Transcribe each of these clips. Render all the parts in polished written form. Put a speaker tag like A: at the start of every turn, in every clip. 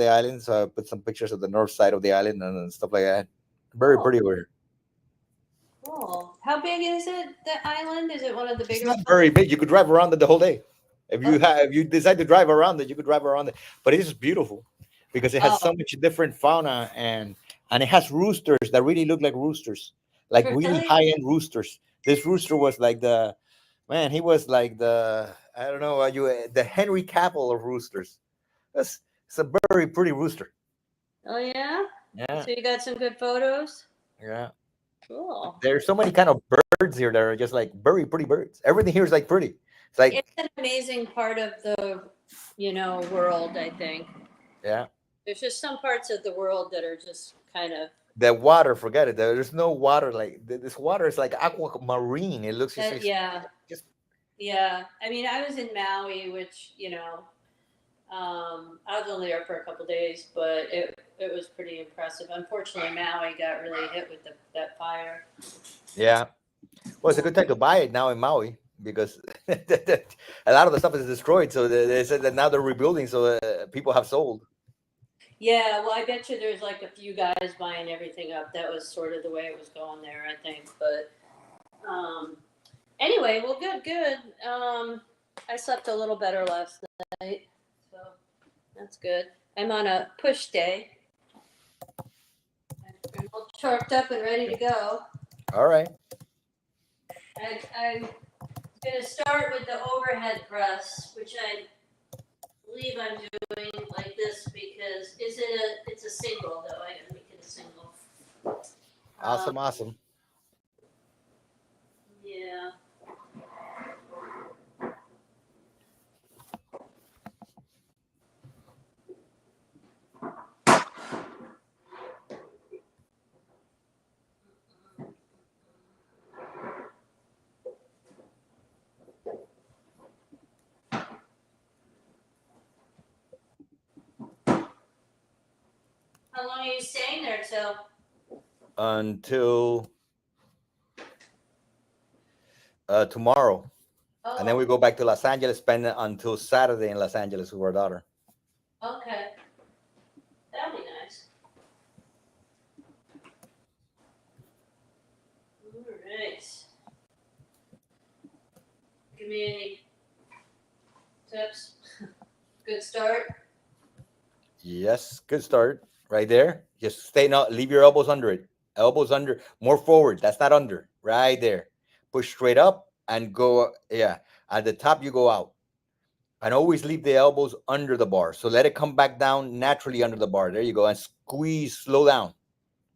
A: the island, so I put some pictures of the north side of the island and stuff like that. Very
B: Cool.
A: pretty over here.
B: Cool. How big is it? The island? Is it one of the
A: It's
B: bigger
A: not
B: ones?
A: very big. You could drive around it the whole day.
B: Oh,
A: If you decide to drive around it, you could drive around it. But it is beautiful because it has
B: oh,
A: so much different fauna, and it has roosters that really look like roosters, like really
B: really?
A: high end roosters. This rooster was like the man. He was like the I don't know the Henry Cavill of roosters. That's it's a very pretty rooster.
B: Oh yeah.
A: Yeah,
B: So you got some good photos.
A: yeah.
B: Cool.
A: There's so many kind of birds here that are just like very pretty birds. Everything here is like pretty. It's like
B: It's an amazing part of the, world. I think
A: yeah.
B: there's just some parts of the world that are just kind of
A: The water, forget it. There's no water like this. Water is like aquamarine. It looks just
B: that. Yeah,
A: just
B: yeah. I mean, I was in Maui, which I was only there for a couple days, but it was pretty impressive. Unfortunately, Maui got really hit with that fire.
A: yeah. Well, it's a good time to buy it now in Maui because a lot of the stuff is destroyed. So they said that now they're rebuilding, so people have sold.
B: Yeah, well, I bet you there's like a few guys buying everything up. That was sort of the way it was going there, I think. But anyway, well, good, good. I slept a little better last night, so that's good. I'm on a push day. I'm all charked up and ready to go.
A: All right.
B: I'm going to start with the overhead press, which I believe I'm doing like this because it's a single though. I gotta make it a single. Um,
A: Awesome, awesome.
B: yeah. How long are you staying there till?
A: Until tomorrow, and then
B: Oh,
A: we go back to Los Angeles. Spend it until Saturday in Los Angeles with our daughter.
B: okay. That'll be nice. All right. Give me any tips. Good start.
A: Yes, good start right there. Just stay not leave your elbows under it. Elbows under, more forward. That's not under. Right there. Push straight up and go. Yeah, at the top you go out, and always leave the elbows under the bar. So let it come back down naturally under the bar. There you go, and squeeze. Slow down.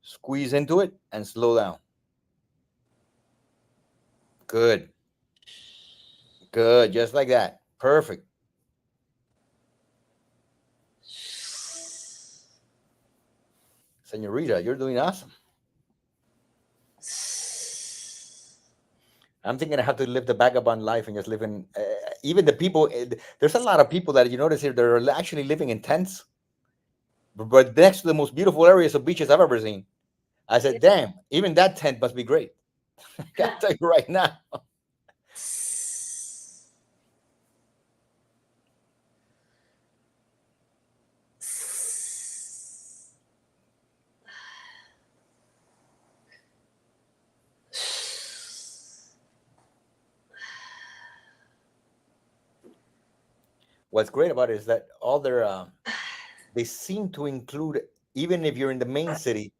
A: Squeeze into it and slow down. Good, good. Just like that. Perfect. Senorita, you're doing awesome. I'm thinking I have to live the vagabond life and just live in. Even the people, there's a lot of people that you notice here that are actually living in tents, but next to the most beautiful areas of beaches I've ever seen. I said, "Damn, even that tent must be great." I gotta tell you right now. What's great about it is that all their they seem to include, even if you're in the main city,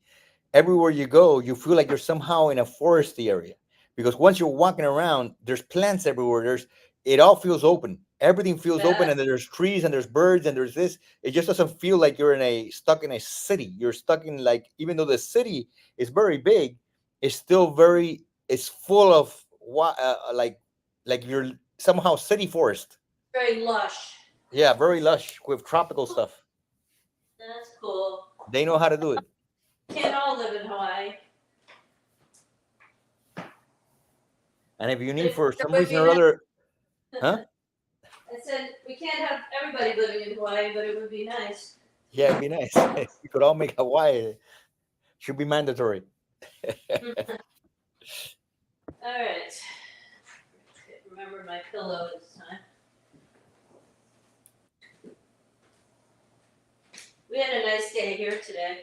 A: everywhere you go, you feel like you're somehow in a foresty area because once you're walking around, there's plants everywhere. It all feels open. Everything feels open,
B: Bet.
A: and there's trees and there's birds and there's this. It just doesn't feel like you're stuck in a city. You're stuck in like even though the city is very big, it's still very it's full of like you're somehow city forest.
B: Very lush.
A: Yeah, very lush with tropical stuff.
B: That's cool.
A: They know how to do it.
B: Can't all live in Hawaii.
A: And if you
B: But
A: need for
B: it
A: some
B: would
A: reason
B: be
A: or
B: nice.
A: other, huh?
B: I said we can't have everybody living in Hawaii, but it would be nice.
A: Yeah, it'd be nice. We could all make Hawaii. Should be mandatory.
B: All right. Remember my pillow this time. We day here today.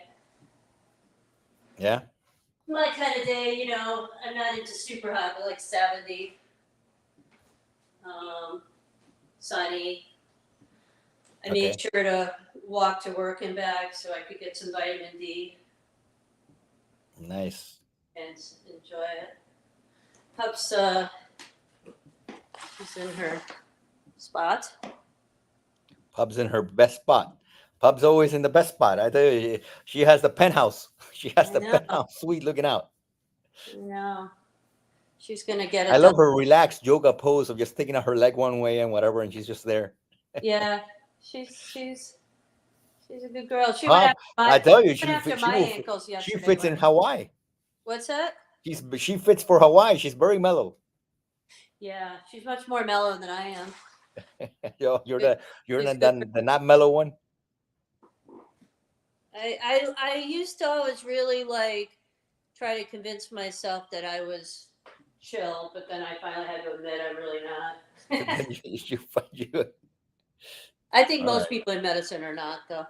A: Yeah.
B: My kind of day, you know, I'm not into super hot, but like 70, um, sunny. I made
A: Okay.
B: sure to walk to work and back so I could get some vitamin D
A: Nice.
B: and enjoy it. Pup's, she's in her spot.
A: Pub's in her best spot. Pub's always in the best spot. I tell you, she has the penthouse. She has
B: I
A: the
B: know,
A: penthouse suite looking out.
B: I know. She's gonna get
A: I
B: it done.
A: love her relaxed yoga pose of just sticking out her leg one way and whatever, and she's just there.
B: Yeah, she's a good girl. She went
A: Pub,
B: after my
A: I tell you,
B: went after
A: she
B: my
A: will
B: ankles
A: she
B: yesterday.
A: fits in Hawaii.
B: What's that?
A: She fits for Hawaii. She's very mellow.
B: Yeah, she's much more mellow than I am.
A: You're
B: Good.
A: you're
B: She's good.
A: the not mellow one.
B: I used to always really like try to convince myself that I was chill, but then I finally had to admit I'm really not.
A: Then you find you.
B: I think
A: All
B: most
A: right.
B: people in medicine are not, though.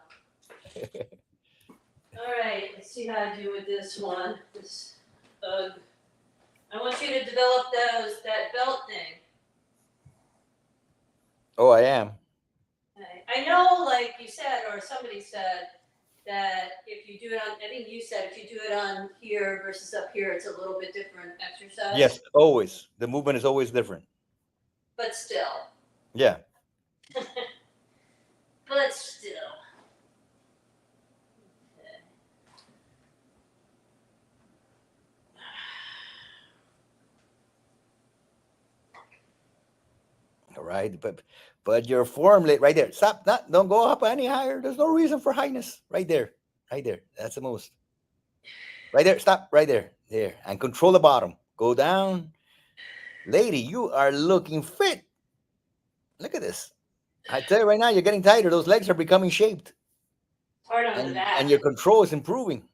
B: All right, let's see how I do with this one. This I want you to develop that belt thing.
A: Oh, I am.
B: I know, like you said, or somebody said, that if you do it on, I think you said if you do it on here versus up here, it's a little bit different exercise,
A: Yes, always. The movement is always different.
B: but still,
A: Yeah.
B: but still. Okay.
A: All right. But your form right there. Stop. Not don't go up any higher. There's no reason for highness. Right there. Right there. That's the most. Right there. Stop. Right there. There. And control the bottom. Go down. Lady, you are looking fit. Look at this. I tell you right now, you're getting tighter. Those legs are becoming shaped.
B: Hard on the
A: And
B: back.
A: your control is improving.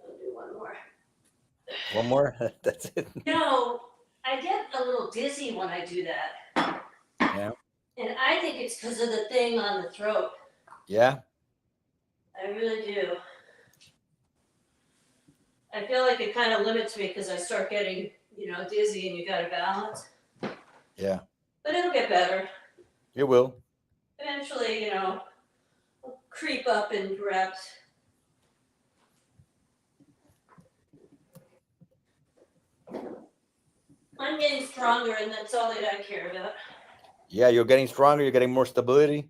B: I'll do one more.
A: One more. That's it.
B: You know, I get a little dizzy when I do that.
A: Yeah.
B: And I think it's because of the thing on the throat.
A: Yeah.
B: I really do. I feel like it kind of limits me because I start getting, dizzy and you got to balance.
A: Yeah.
B: But it'll get better.
A: You will.
B: Eventually, I'll creep up in reps. I'm getting stronger, and that's all that I care about.
A: Yeah, you're getting stronger. You're getting more stability.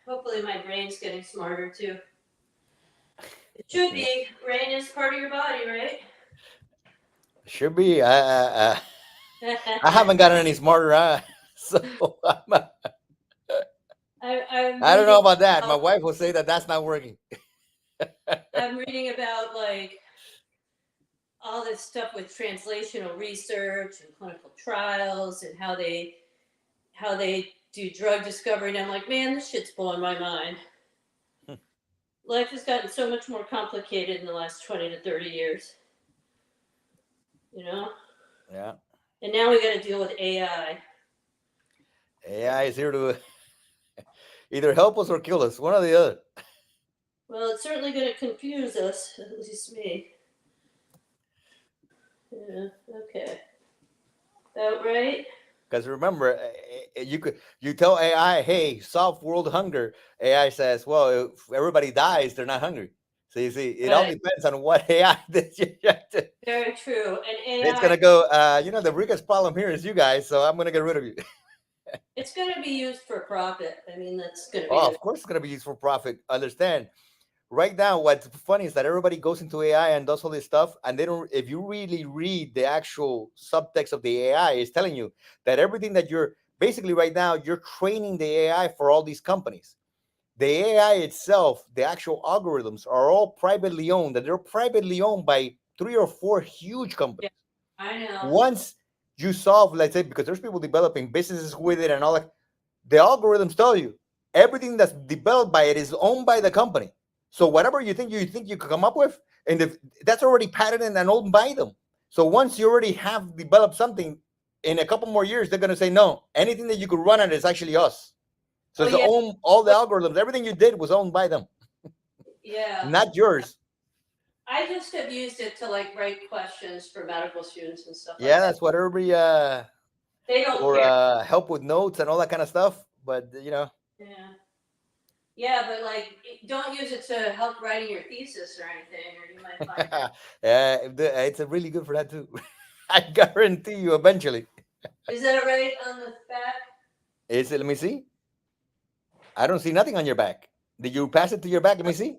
B: Hopefully, my brain's getting smarter too. It should be. Brain is part of your body, right?
A: Should be. I haven't gotten any smarter, so I don't know about that. My wife will say that that's not working.
B: I'm reading about like all this stuff with translational research and clinical trials and how they do drug discovery, and I'm like, man, this shit's blowing my mind. Life has gotten so much more complicated in the last 20 to 30 years.
A: Yeah.
B: And now we got to deal with AI.
A: AI is here to either help us or kill us, one or the other.
B: Well, it's certainly going to confuse us, at least me. Yeah, okay. About right?
A: Because remember, you tell AI, "Hey, solve world hunger." AI says, "Well, if everybody dies, they're not hungry." So you see, it all depends on what AI that you have to.
B: Very true. And AI.
A: It's gonna go. The biggest problem here is you guys, so I'm gonna get rid of you.
B: It's going to be used for profit. I mean, that's going to be.
A: Oh, of course, it's gonna be used for profit. Understand? Right now, what's funny is that everybody goes into AI and does all this stuff, and they don't. If you really read the actual subtext of the AI, it's telling you that everything that you're basically right now, you're training the AI for all these companies. The AI itself, the actual algorithms are all privately owned, and they're privately owned by three or four huge
B: Yeah,
A: companies.
B: I know.
A: Once you solve, let's say, because there's people developing businesses with it and all that, the algorithms tell you everything that's developed by it is owned by the company. So whatever you think you could come up with, and if that's already patented and owned by them. So once you already have developed something, in a couple more years, they're gonna say no. Anything that you could run on is actually us. So
B: Oh
A: it's
B: yeah,
A: own all the algorithms. Everything you did was owned by them,
B: yeah.
A: not yours.
B: I just have used it to like write questions for medical students and stuff
A: Yeah,
B: like that.
A: that's what everybody
B: They don't
A: for
B: care.
A: help with notes and all that kind of stuff. But
B: Yeah. Yeah, but like, don't use it to help writing your thesis or anything, or you might find.
A: yeah, it's a really good for that too. I guarantee you, eventually.
B: Is that right on the back?
A: Is it? Let me see. I don't see nothing on your back. Did you pass it to your back? Let me see.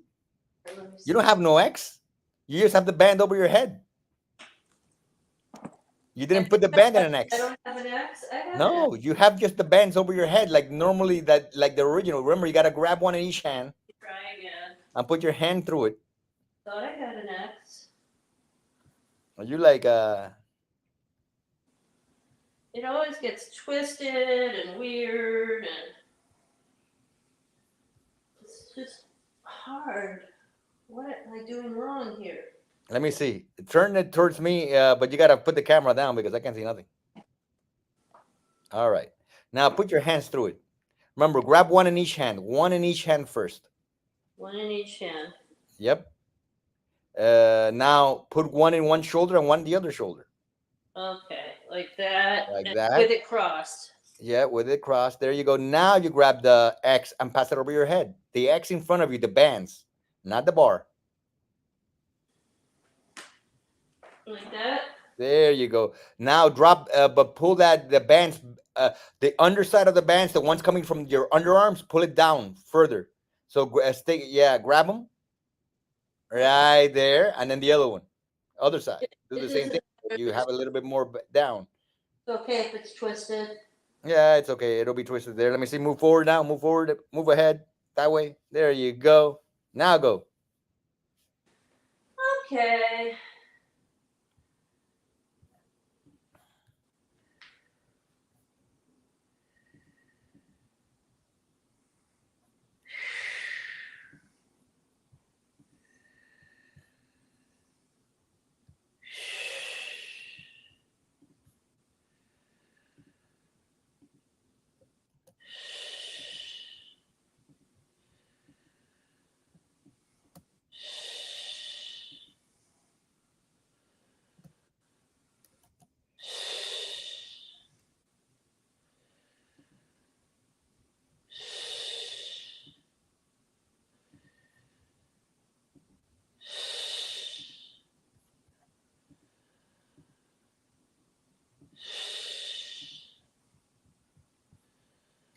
B: Or let me
A: You
B: see.
A: don't have no X. You just have the band over your head. You didn't put the band in an
B: I
A: X.
B: don't have an X. I have an X.
A: No, you have just the bands over your head, like normally that, like the original. Remember, you gotta grab one in each hand
B: Try again.
A: and put your hand through it.
B: Thought I had an X.
A: You like
B: It always gets twisted and weird, and it's just hard. What am I doing wrong here?
A: let me see. Turn it towards me, but you gotta put the camera down because I can't see nothing. All right. Now put your hands through it. Remember, grab one in each hand. One in each hand first.
B: One in each hand.
A: Yep. Now put one in one shoulder and one in the other shoulder.
B: Okay, like that,
A: Like
B: and with
A: that.
B: it crossed.
A: Yeah, with it crossed. There you go. Now you grab the X and pass it over your head. The X in front of you, the bands, not the bar.
B: Like that.
A: There you go. Now drop, but pull that the bands, the underside of the bands, the ones coming from your underarms, pull it down further. So stay, yeah, grab them right there, and then the other one, other side. Do the same
B: Is
A: thing.
B: it,
A: You have
B: it's
A: a little bit more down.
B: okay if it's twisted.
A: Yeah, it's okay. It'll be twisted there. Let me see. Move forward now. Move forward. Move ahead. That way. There you go. Now go.
B: Okay.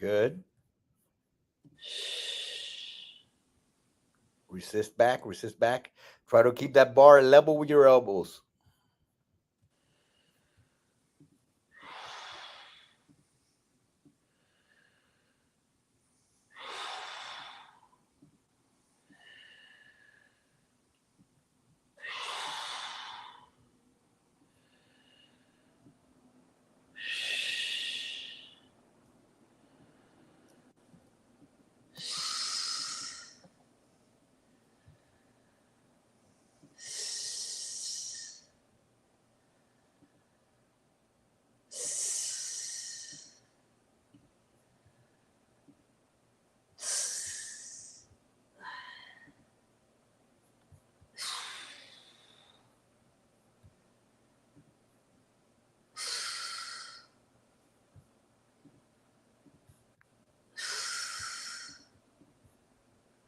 A: Good. Resist back. Resist back. Try to keep that bar level with your elbows.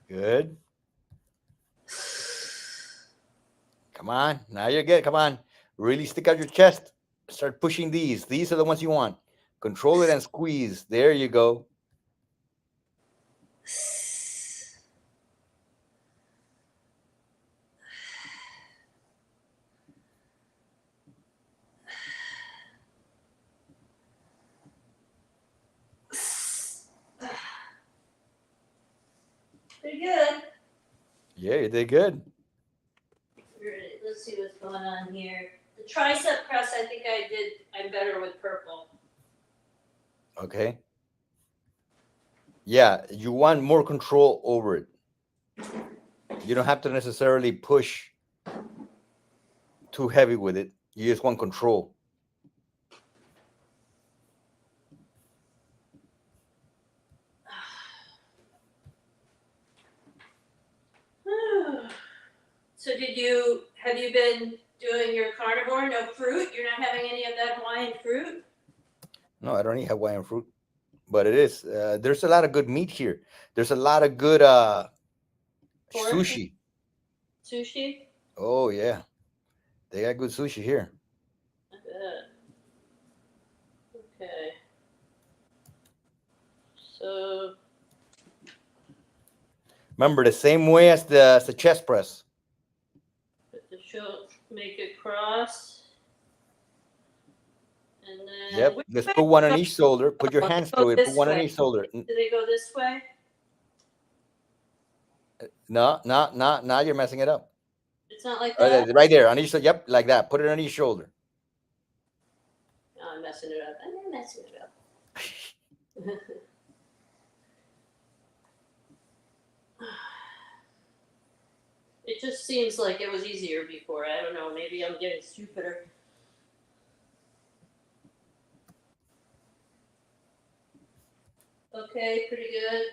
A: Good. Come on. Now you're good. Come on. Really stick out your chest. Start pushing these. These are the ones you want. Control it and squeeze. There you go.
B: Pretty good.
A: Yeah, you did good.
B: Let's see what going on here. The tricep press, I think I'm better with purple.
A: Okay. Yeah, you want more control over it. You don't have to necessarily push too heavy with it. You just want control.
B: So have you been doing your carnivore, no fruit? You're not having any of that Hawaiian fruit?
A: No, I don't eat Hawaiian fruit, but it is. There's a lot of good meat here. There's a lot of good
B: Pork?
A: sushi.
B: Sushi?
A: Oh yeah, they got good sushi here.
B: I bet. Okay. So
A: Remember the same way as the chest press.
B: put the make it cross. And then
A: Yep. Let's put one on each shoulder. Put your
B: they
A: hands
B: go
A: through it. Put
B: this
A: one on
B: way.
A: each shoulder.
B: Do they go this way?
A: No, no, no, now you're messing it up.
B: It's not like that?
A: Right there on each. Yep, like that. Put it on each shoulder.
B: No, I'm messing it up. I'm messing it up. It just seems like it was easier before. I don't know. Maybe I'm getting stupider. Okay, pretty good.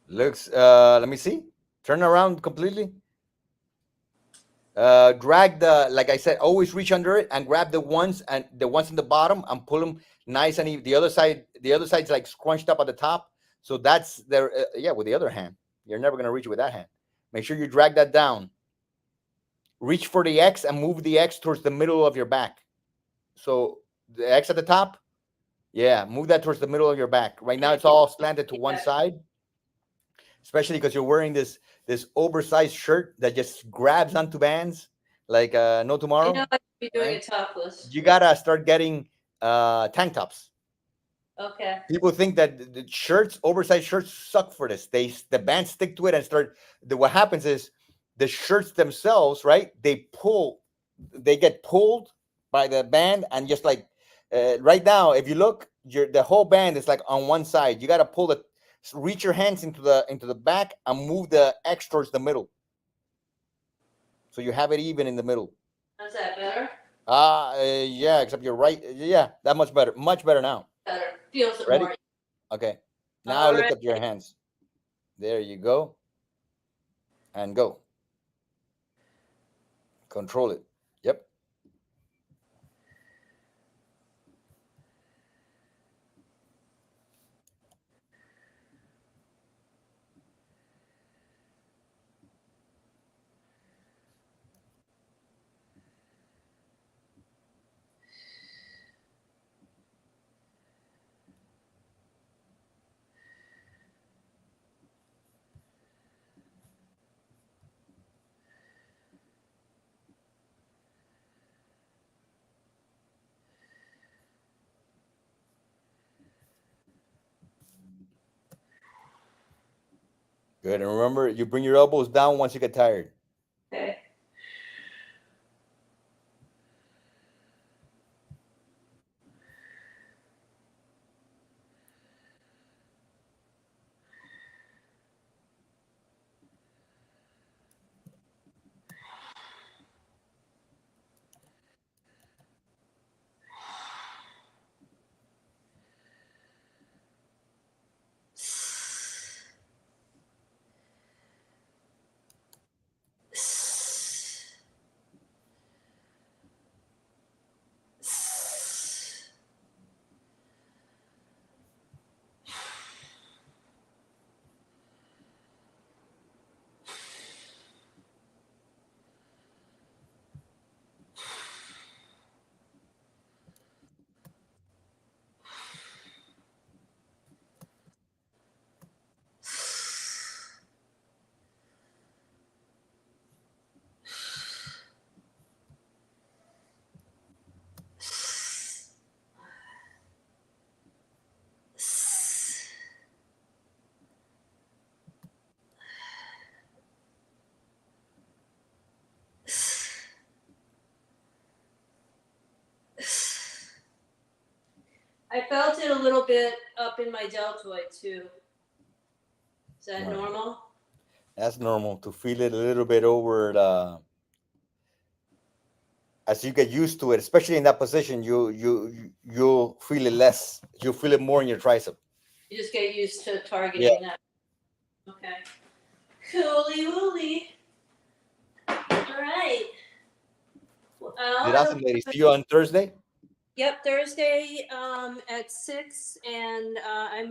A: Looks. Let me see. Turn around completely. Drag the, like I said, always reach under it and grab the ones in the bottom and pull them nice and even. The other side's like scrunched up at the top. So that's there. Yeah, with the other hand, you're never gonna reach it with that hand. Make sure you drag that down. Reach for the X and move the X towards the middle of your back. So the X at the top, yeah, move that towards the middle of your back. Right now, it's all slanted to one side, especially because you're wearing this oversized shirt that just grabs onto bands like no tomorrow.
B: I know I should be doing
A: Right?
B: it topless.
A: You gotta start getting tank tops.
B: Okay.
A: People think that the shirts, oversized shirts, suck for this. The bands stick to it and start. What happens is the shirts themselves, right? They get pulled by the band, and just like right now, if you look, the whole band is like on one side. You got to reach your hands into the back and move the X towards the middle, so you have it even in the middle.
B: How's that better?
A: Yeah, except you're right. Yeah, that much better now.
B: Better. Feels it
A: Ready?
B: more.
A: Okay. Now lift up your hands. There you go. And go. Control it. Yep. Good. And remember, you bring your elbows down once you get tired.
B: Okay. I felt it a little bit up in my deltoid too. Is that
A: All right.
B: normal?
A: That's normal to feel it a little bit over the. As you get used to it, especially in that position, you'll feel it less. You'll feel it more in your tricep.
B: You just get used to
A: Yeah.
B: targeting that. Okay. Cooly wooly. All right. Well,
A: Did
B: I
A: awesome,
B: hope.
A: ladies. See you on Thursday.
B: Yep, Thursday at 6, and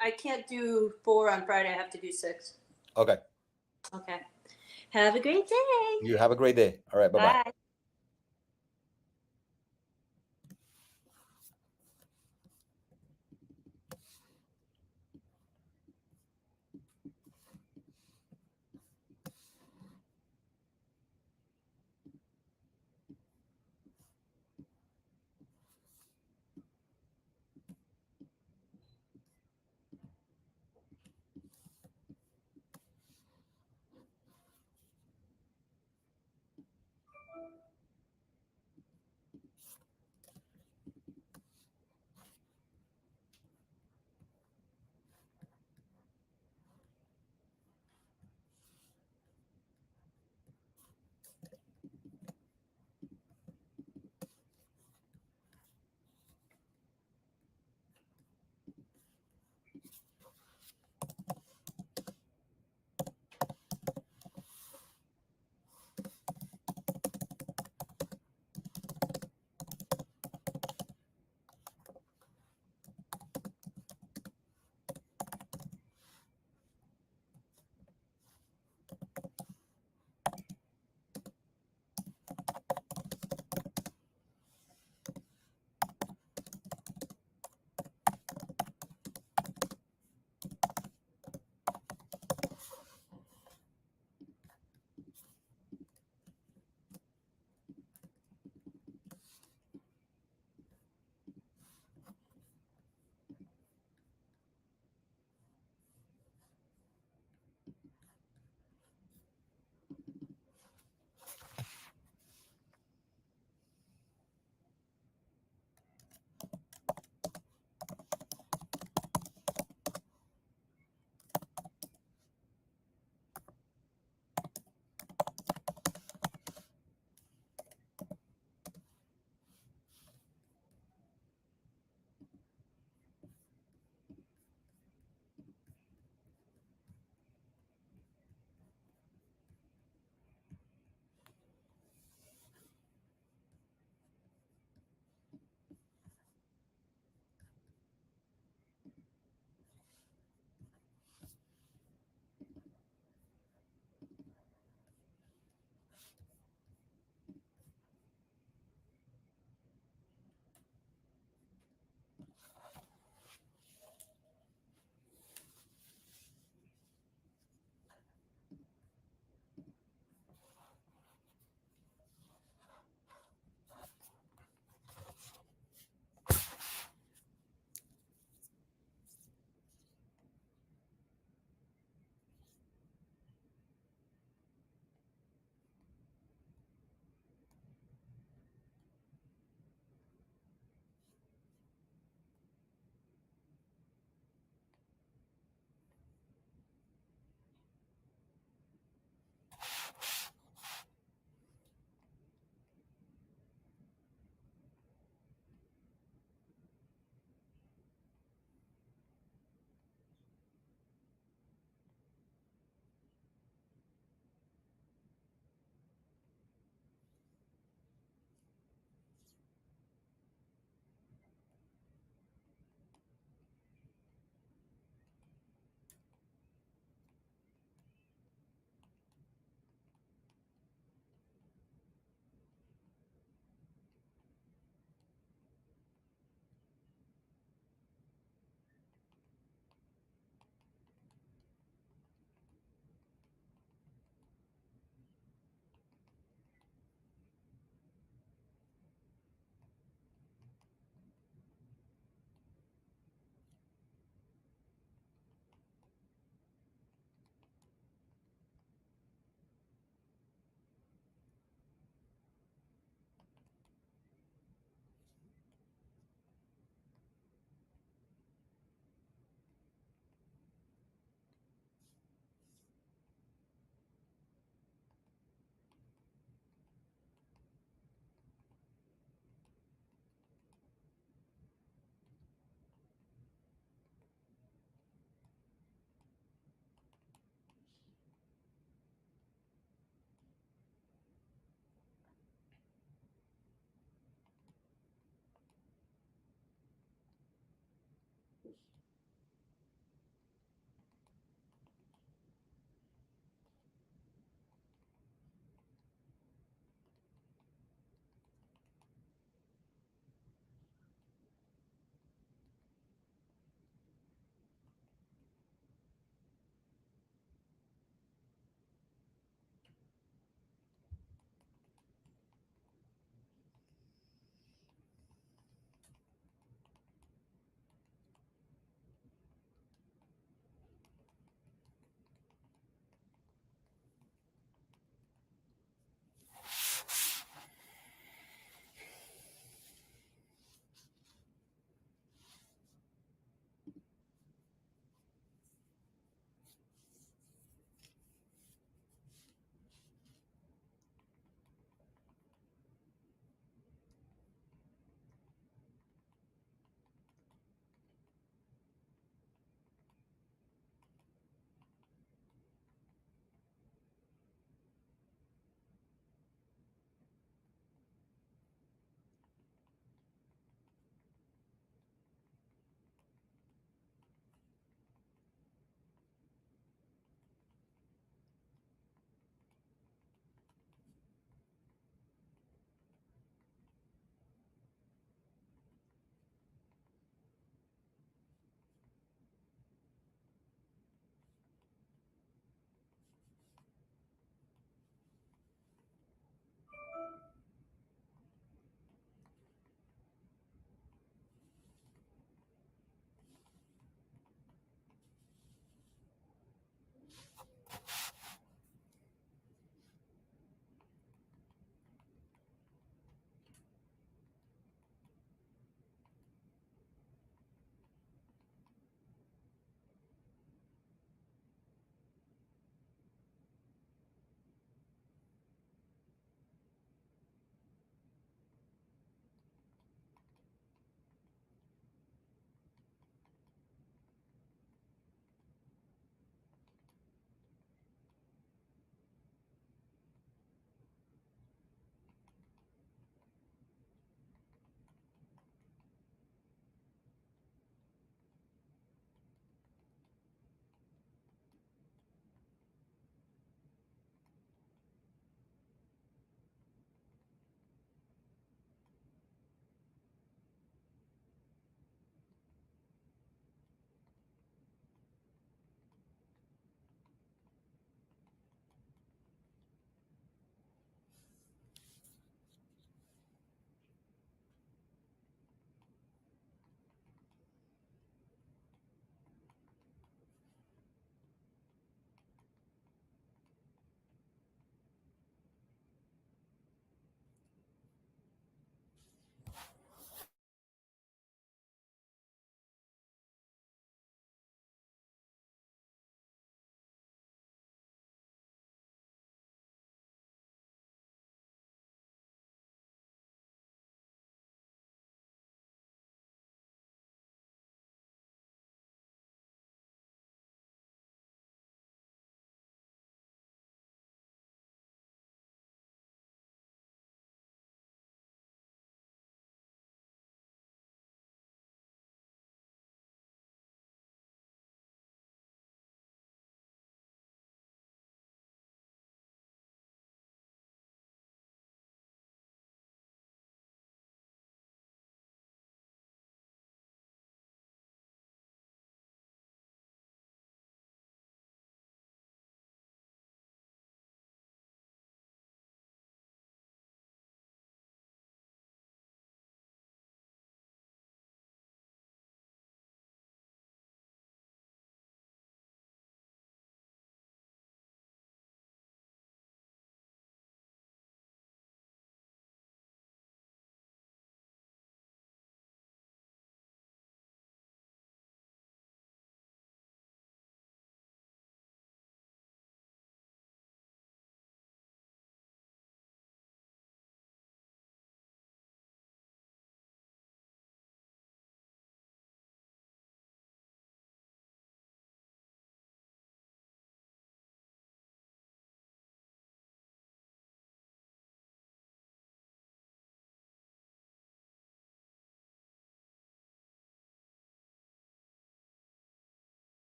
B: I can't do 4 on Friday. I have to do 6.
A: Okay.
B: Okay. Have a great day.
A: You have a great day. All right. Bye bye.
B: Bye.